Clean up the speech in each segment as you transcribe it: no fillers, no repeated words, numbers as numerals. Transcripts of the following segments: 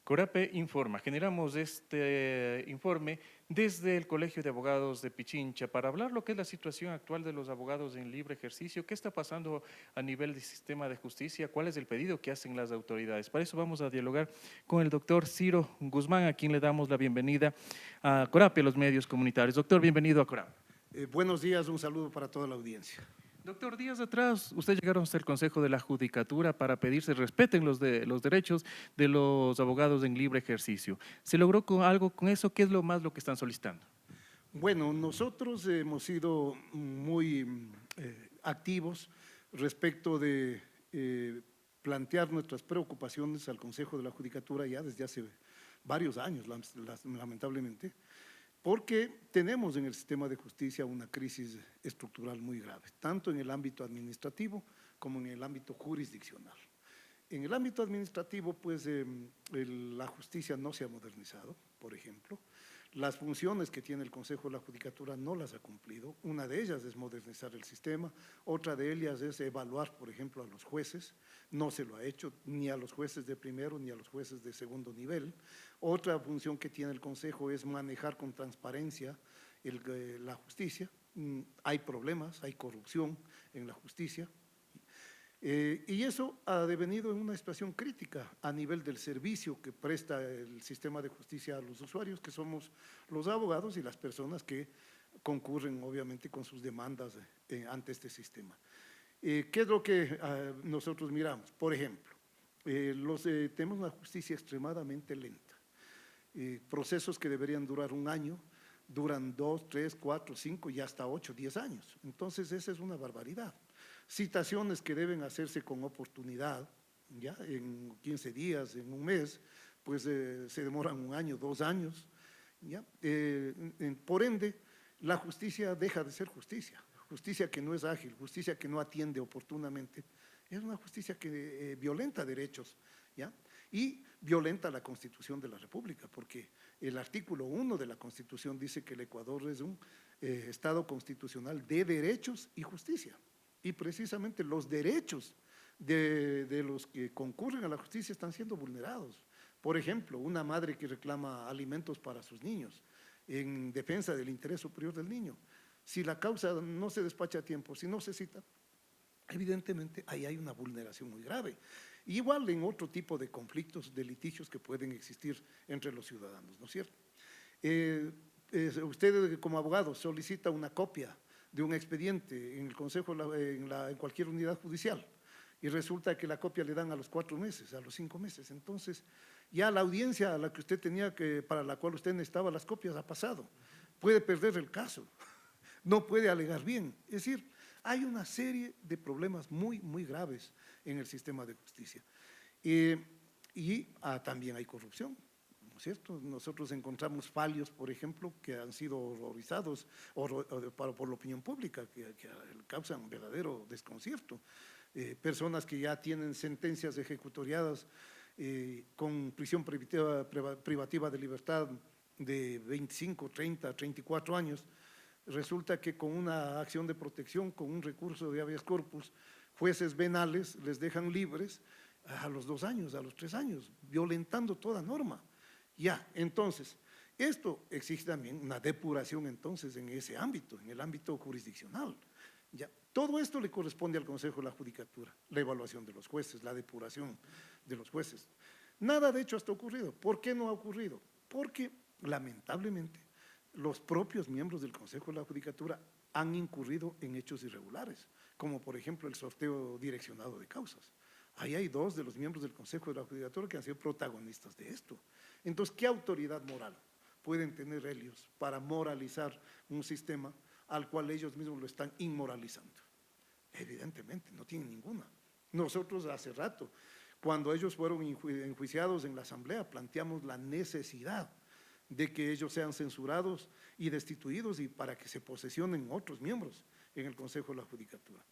Corape informa. Generamos este informe desde el Colegio de Abogados de Pichincha para hablar lo que es la situación actual de los abogados en libre ejercicio, qué está pasando a nivel del sistema de justicia, cuál es el pedido que hacen las autoridades. Para eso vamos a dialogar con el doctor Ciro Guzmán, a quien le damos la bienvenida a Corape, los medios comunitarios. Doctor, bienvenido a Corape. Buenos días, un saludo para toda la audiencia. Doctor, días atrás usted llegaron hasta el Consejo de la Judicatura para pedir se respeten los derechos de los abogados en libre ejercicio. ¿Se logró con algo con eso? ¿Qué es lo que están solicitando? Bueno, nosotros hemos sido muy activos respecto de plantear nuestras preocupaciones al Consejo de la Judicatura ya desde hace varios años, lamentablemente, porque tenemos en el sistema de justicia una crisis estructural muy grave, tanto en el ámbito administrativo como en el ámbito jurisdiccional. En el ámbito administrativo, pues la justicia no se ha modernizado, por ejemplo. Las funciones que tiene el Consejo de la Judicatura no las ha cumplido. Una de ellas es modernizar el sistema, otra de ellas es evaluar, por ejemplo, a los jueces. No se lo ha hecho ni a los jueces de primero ni a los jueces de segundo nivel. Otra función que tiene el Consejo es manejar con transparencia la justicia. Hay problemas, hay corrupción en la justicia. Y eso ha devenido en una situación crítica a nivel del servicio que presta el sistema de justicia a los usuarios, que somos los abogados y las personas que concurren obviamente con sus demandas ante este sistema. ¿Qué es lo que nosotros miramos? Por ejemplo, tenemos una justicia extremadamente lenta. Procesos que deberían durar un año, duran 2, 3, 4, 5 y hasta 8, 10 años. Entonces, esa es una barbaridad. Citaciones que deben hacerse con oportunidad, ya en 15 días, en un mes, pues se demoran un año, 2 años, ¿ya? Por ende, la justicia deja de ser justicia, justicia que no es ágil, justicia que no atiende oportunamente, es una justicia que violenta derechos, ¿ya? Y violenta la Constitución de la República, porque el artículo 1 de la Constitución dice que el Ecuador es un Estado constitucional de derechos y justicia. Y precisamente los derechos de los que concurren a la justicia están siendo vulnerados. Por ejemplo, una madre que reclama alimentos para sus niños en defensa del interés superior del niño. Si la causa no se despacha a tiempo, si no se cita, evidentemente ahí hay una vulneración muy grave. Igual en otro tipo de conflictos, de litigios que pueden existir entre los ciudadanos, ¿no es cierto? Usted como abogado solicita una copia de un expediente en el Consejo, en cualquier unidad judicial, y resulta que la copia le dan a los 4 meses, a los 5 meses. Entonces, ya la audiencia a la que usted tenía para la cual usted necesitaba las copias ha pasado. Puede perder el caso, no puede alegar bien. Es decir, hay una serie de problemas muy, muy graves en el sistema de justicia. También hay corrupción, ¿no es cierto? Nosotros encontramos fallos, por ejemplo, que han sido horrorizados por la opinión pública, que causan verdadero desconcierto. Personas que ya tienen sentencias ejecutoriadas con prisión privativa de libertad de 25, 30, 34 años, resulta que con una acción de protección, con un recurso de habeas corpus, jueces venales les dejan libres a los 2 años, a los 3 años, violentando toda norma. Ya, entonces, esto exige también una depuración entonces en ese ámbito, en el ámbito jurisdiccional. Ya, todo esto le corresponde al Consejo de la Judicatura, la evaluación de los jueces, la depuración de los jueces. Nada de hecho está ocurrido. ¿Por qué no ha ocurrido? Porque lamentablemente los propios miembros del Consejo de la Judicatura han incurrido en hechos irregulares, como por ejemplo el sorteo direccionado de causas. Ahí hay 2 de los miembros del Consejo de la Judicatura que han sido protagonistas de esto. Entonces, ¿qué autoridad moral pueden tener ellos para moralizar un sistema al cual ellos mismos lo están inmoralizando? Evidentemente, no tienen ninguna. Nosotros hace rato, cuando ellos fueron enjuiciados en la Asamblea, planteamos la necesidad de que ellos sean censurados y destituidos y para que se posesionen otros miembros en el Consejo de la Judicatura.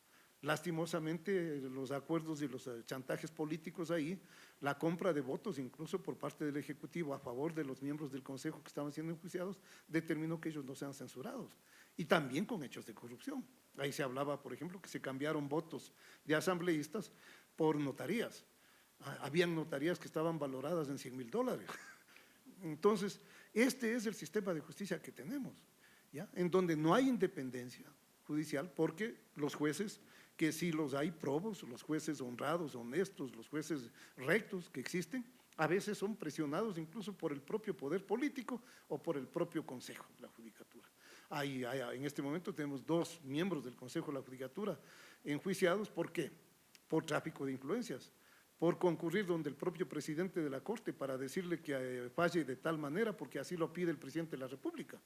Lastimosamente, los acuerdos y los chantajes políticos ahí, la compra de votos incluso por parte del Ejecutivo a favor de los miembros del Consejo que estaban siendo enjuiciados, determinó que ellos no sean censurados. Y también con hechos de corrupción. Ahí se hablaba, por ejemplo, que se cambiaron votos de asambleístas por notarías. Habían notarías que estaban valoradas en $100,000. Entonces, este es el sistema de justicia que tenemos, ¿ya? En donde no hay independencia judicial, porque los jueces, que sí los hay probos, los jueces honrados, honestos, los jueces rectos que existen, a veces son presionados incluso por el propio poder político o por el propio Consejo de la Judicatura. En este momento tenemos 2 miembros del Consejo de la Judicatura enjuiciados. ¿Por qué? Por tráfico de influencias, por concurrir donde el propio presidente de la Corte para decirle que falle de tal manera porque así lo pide el presidente de la República.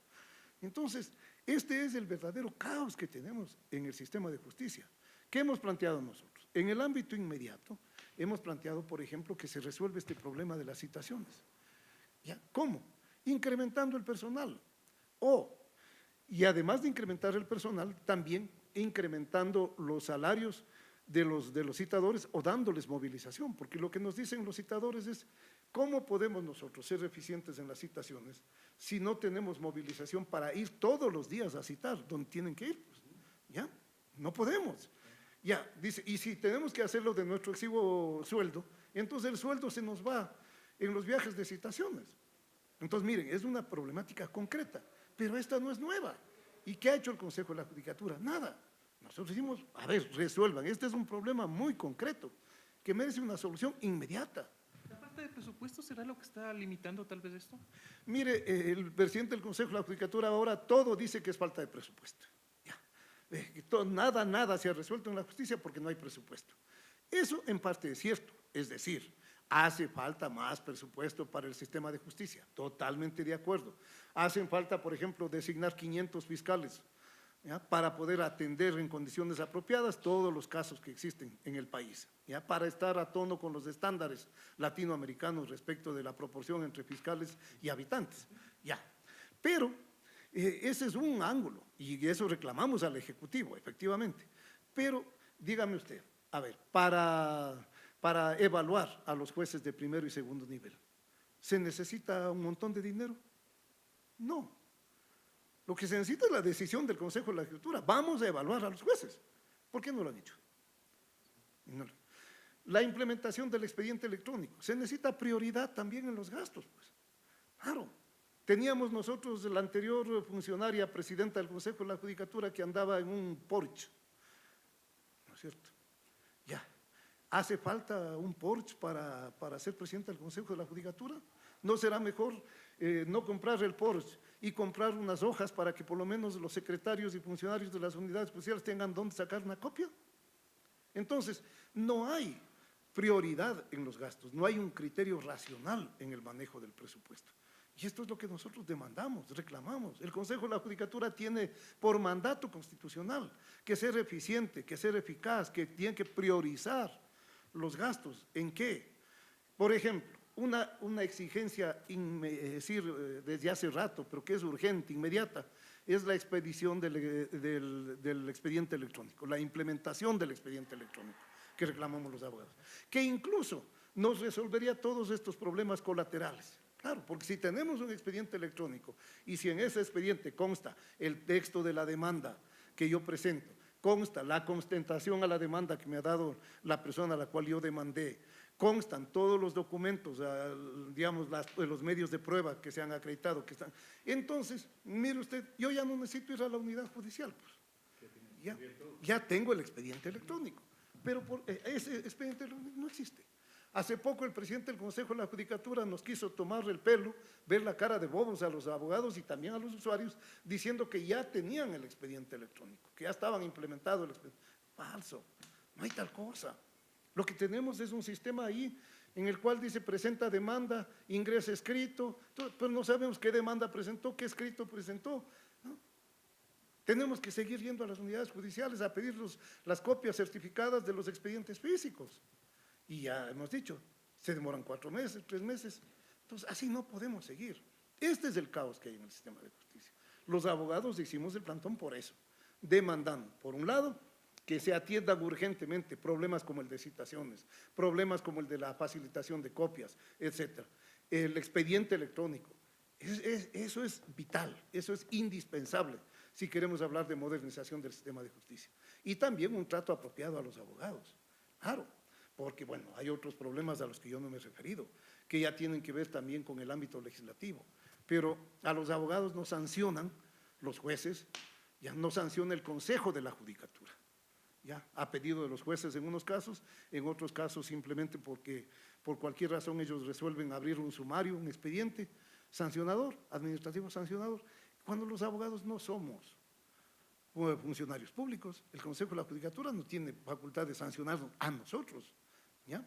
Entonces, este es el verdadero caos que tenemos en el sistema de justicia. ¿Qué hemos planteado nosotros? En el ámbito inmediato, hemos planteado, por ejemplo, que se resuelva este problema de las citaciones. ¿Ya? ¿Cómo? Incrementando el personal. Y además de incrementar el personal, también incrementando los salarios de los citadores o dándoles movilización, porque lo que nos dicen los citadores es: ¿cómo podemos nosotros ser eficientes en las citaciones si no tenemos movilización para ir todos los días a citar donde tienen que ir? Pues, ¿ya? No podemos. Ya, dice, y si tenemos que hacerlo de nuestro exiguo sueldo, entonces el sueldo se nos va en los viajes de citaciones. Entonces, miren, es una problemática concreta, pero esta no es nueva. ¿Y qué ha hecho el Consejo de la Judicatura? Nada. Nosotros decimos, a ver, resuelvan. Este es un problema muy concreto que merece una solución inmediata. ¿La falta de presupuesto será lo que está limitando tal vez esto? Mire, el presidente del Consejo de la Judicatura ahora todo dice que es falta de presupuesto. Ya. Nada se ha resuelto en la justicia porque no hay presupuesto. Eso en parte es cierto, es decir, hace falta más presupuesto para el sistema de justicia, totalmente de acuerdo. Hacen falta, por ejemplo, designar 500 fiscales, ¿ya?, para poder atender en condiciones apropiadas todos los casos que existen en el país, ¿ya?, para estar a tono con los estándares latinoamericanos respecto de la proporción entre fiscales y habitantes. Ya. Pero ese es un ángulo y eso reclamamos al Ejecutivo, efectivamente. Pero dígame usted, a ver, para evaluar a los jueces de primero y segundo nivel, ¿se necesita un montón de dinero? No. Lo que se necesita es la decisión del Consejo de la Judicatura. Vamos a evaluar a los jueces. ¿Por qué no lo han hecho? No. La implementación del expediente electrónico. Se necesita prioridad también en los gastos, pues. Claro. Teníamos nosotros la anterior funcionaria presidenta del Consejo de la Judicatura que andaba en un Porsche. ¿No es cierto? Ya. ¿Hace falta un Porsche para ser presidenta del Consejo de la Judicatura? ¿No será mejor no comprar el Porsche y comprar unas hojas para que por lo menos los secretarios y funcionarios de las unidades especiales tengan dónde sacar una copia? Entonces, no hay prioridad en los gastos, no hay un criterio racional en el manejo del presupuesto. Y esto es lo que nosotros demandamos, reclamamos. El Consejo de la Judicatura tiene por mandato constitucional que ser eficiente, que ser eficaz, que tiene que priorizar los gastos. ¿En qué? Por ejemplo, una exigencia, desde hace rato, pero que es urgente, inmediata, es la expedición del expediente electrónico, la implementación del expediente electrónico que reclamamos los abogados, que incluso nos resolvería todos estos problemas colaterales. Claro, porque si tenemos un expediente electrónico y si en ese expediente consta el texto de la demanda que yo presento, consta la constatación a la demanda que me ha dado la persona a la cual yo demandé, constan todos los documentos, digamos, los medios de prueba que se han acreditado, que están. Entonces, mire usted, yo ya no necesito ir a la unidad judicial, pues. Ya tengo el expediente electrónico, pero ese expediente electrónico no existe. Hace poco el presidente del Consejo de la Judicatura nos quiso tomar el pelo, ver la cara de bobos a los abogados y también a los usuarios, diciendo que ya tenían el expediente electrónico, que ya estaban implementados el expediente. Falso, no hay tal cosa. Lo que tenemos es un sistema ahí en el cual dice presenta demanda, ingresa escrito, pero no sabemos qué demanda presentó, qué escrito presentó, ¿no? Tenemos que seguir yendo a las unidades judiciales a pedir las copias certificadas de los expedientes físicos. Y ya hemos dicho, se demoran 4 meses, 3 meses. Entonces, así no podemos seguir. Este es el caos que hay en el sistema de justicia. Los abogados hicimos el plantón por eso, demandando, por un lado, que se atiendan urgentemente problemas como el de citaciones, problemas como el de la facilitación de copias, etcétera. El expediente electrónico, eso es vital, eso es indispensable si queremos hablar de modernización del sistema de justicia. Y también un trato apropiado a los abogados, claro, porque bueno, hay otros problemas a los que yo no me he referido, que ya tienen que ver también con el ámbito legislativo, pero a los abogados no sancionan los jueces, ya no sanciona el Consejo de la Judicatura, ya a pedido de los jueces en unos casos, en otros casos simplemente porque por cualquier razón ellos resuelven abrir un sumario, un expediente sancionador, administrativo sancionador, cuando los abogados no somos funcionarios públicos. El Consejo de la Judicatura no tiene facultad de sancionarnos a nosotros, ¿ya?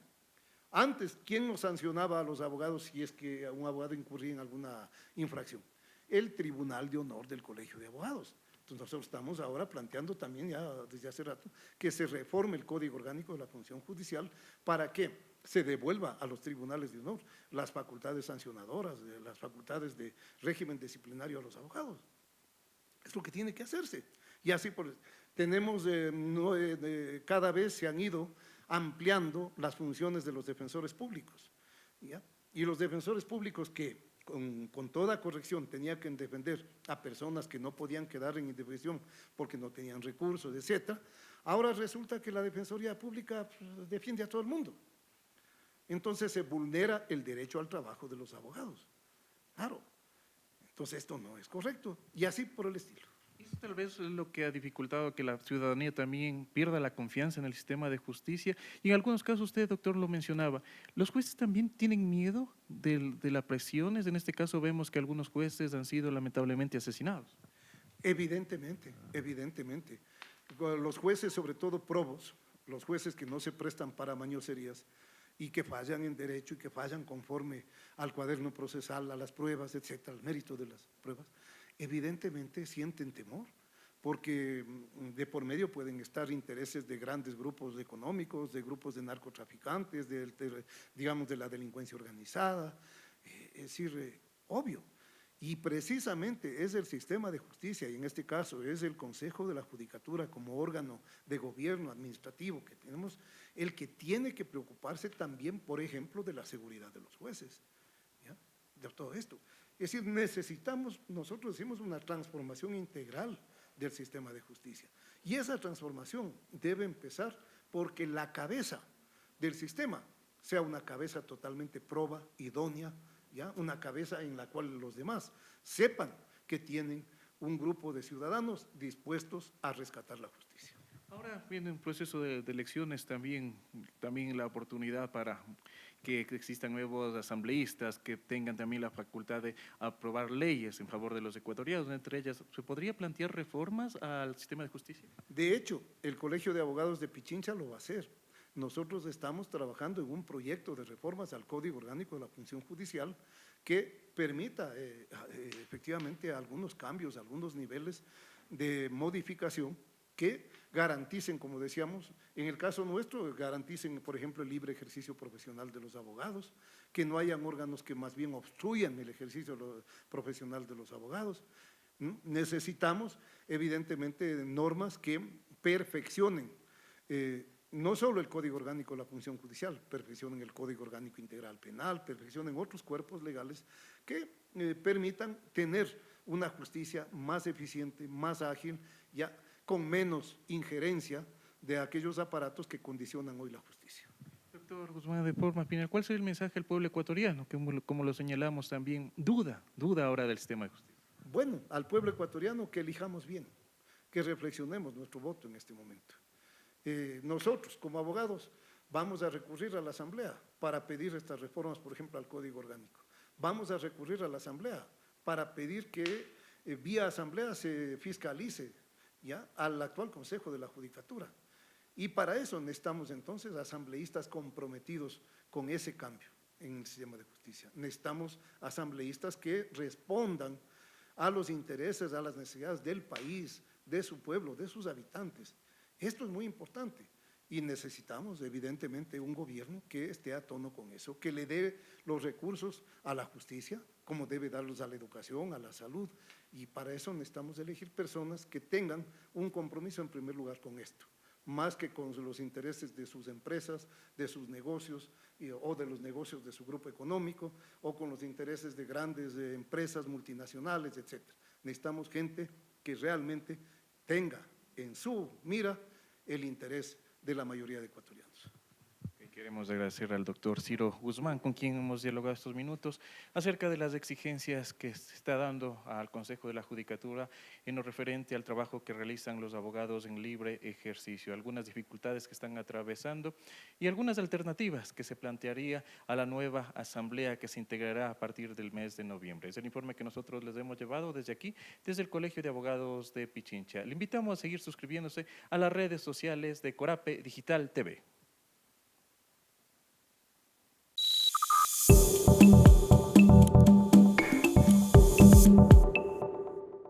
Antes, ¿quién nos sancionaba a los abogados si es que un abogado incurría en alguna infracción? El Tribunal de Honor del Colegio de Abogados. Entonces nosotros estamos ahora planteando también ya desde hace rato que se reforme el Código Orgánico de la Función Judicial para que se devuelva a los tribunales de honor las facultades sancionadoras, las facultades de régimen disciplinario a los abogados. Es lo que tiene que hacerse. Y así tenemos, cada vez se han ido ampliando las funciones de los defensores públicos, ¿ya? Y los defensores públicos que con toda corrección tenían que defender a personas que no podían quedar en indefensión porque no tenían recursos, etcétera, ahora resulta que la Defensoría Pública defiende a todo el mundo. Entonces se vulnera el derecho al trabajo de los abogados. Claro, entonces esto no es correcto y así por el estilo. Eso tal vez es lo que ha dificultado que la ciudadanía también pierda la confianza en el sistema de justicia. Y en algunos casos, usted, doctor, lo mencionaba, ¿los jueces también tienen miedo de las presiones? En este caso vemos que algunos jueces han sido lamentablemente asesinados. Evidentemente, evidentemente. Los jueces, sobre todo probos, los jueces que no se prestan para mañoserías y que fallan en derecho y que fallan conforme al cuaderno procesal, a las pruebas, etcétera, al mérito de las pruebas, evidentemente sienten temor, porque de por medio pueden estar intereses de grandes grupos económicos, de grupos de narcotraficantes, digamos de la delincuencia organizada, es decir, obvio. Y precisamente es el sistema de justicia, y en este caso es el Consejo de la Judicatura como órgano de gobierno administrativo que tenemos, el que tiene que preocuparse también, por ejemplo, de la seguridad de los jueces, ¿ya? De todo esto. Es decir, nosotros decimos una transformación integral del sistema de justicia. Y esa transformación debe empezar porque la cabeza del sistema sea una cabeza totalmente proba, idónea, ¿ya? Una cabeza en la cual los demás sepan que tienen un grupo de ciudadanos dispuestos a rescatar la justicia. Ahora viene un proceso de elecciones también la oportunidad para que existan nuevos asambleístas que tengan también la facultad de aprobar leyes en favor de los ecuatorianos. Entre ellas, ¿se podría plantear reformas al sistema de justicia? De hecho, el Colegio de Abogados de Pichincha lo va a hacer. Nosotros estamos trabajando en un proyecto de reformas al Código Orgánico de la Función Judicial que permita efectivamente algunos cambios, algunos niveles de modificación que garanticen, como decíamos, en el caso nuestro, garanticen, por ejemplo, el libre ejercicio profesional de los abogados, que no hayan órganos que más bien obstruyan el ejercicio profesional de los abogados. Necesitamos, evidentemente, normas que perfeccionen no solo el Código Orgánico de la Función Judicial, perfeccionen el Código Orgánico Integral Penal, perfeccionen otros cuerpos legales que permitan tener una justicia más eficiente, más ágil, ya con menos injerencia de aquellos aparatos que condicionan hoy la justicia. Doctor Guzmán de Porma Pinal, ¿cuál sería el mensaje al pueblo ecuatoriano? Que como lo señalamos también, duda ahora del sistema de justicia. Bueno, al pueblo ecuatoriano que elijamos bien, que reflexionemos nuestro voto en este momento. Nosotros, como abogados, vamos a recurrir a la Asamblea para pedir estas reformas, por ejemplo, al Código Orgánico. Vamos a recurrir a la Asamblea para pedir que vía Asamblea se fiscalice ya al actual Consejo de la Judicatura. Y para eso necesitamos entonces asambleístas comprometidos con ese cambio en el sistema de justicia. Necesitamos asambleístas que respondan a los intereses, a las necesidades del país, de su pueblo, de sus habitantes. Esto es muy importante y necesitamos evidentemente un gobierno que esté a tono con eso, que le dé los recursos a la justicia, como debe darlos a la educación, a la salud, y para eso necesitamos elegir personas que tengan un compromiso en primer lugar con esto, más que con los intereses de sus empresas, de sus negocios o de los negocios de su grupo económico o con los intereses de grandes empresas multinacionales, etc. Necesitamos gente que realmente tenga en su mira el interés de la mayoría de ecuatorianos. Okay, Queremos agradecer al doctor Ciro Guzmán, con quien hemos dialogado estos minutos acerca de las exigencias que se está dando al Consejo de la Judicatura en lo referente al trabajo que realizan los abogados en libre ejercicio, algunas dificultades que están atravesando y algunas alternativas que se plantearía a la nueva asamblea que se integrará a partir del mes de noviembre. Es el informe que nosotros les hemos llevado desde aquí, desde el Colegio de Abogados de Pichincha. Le invitamos a seguir suscribiéndose a las redes sociales de Corape Digital TV.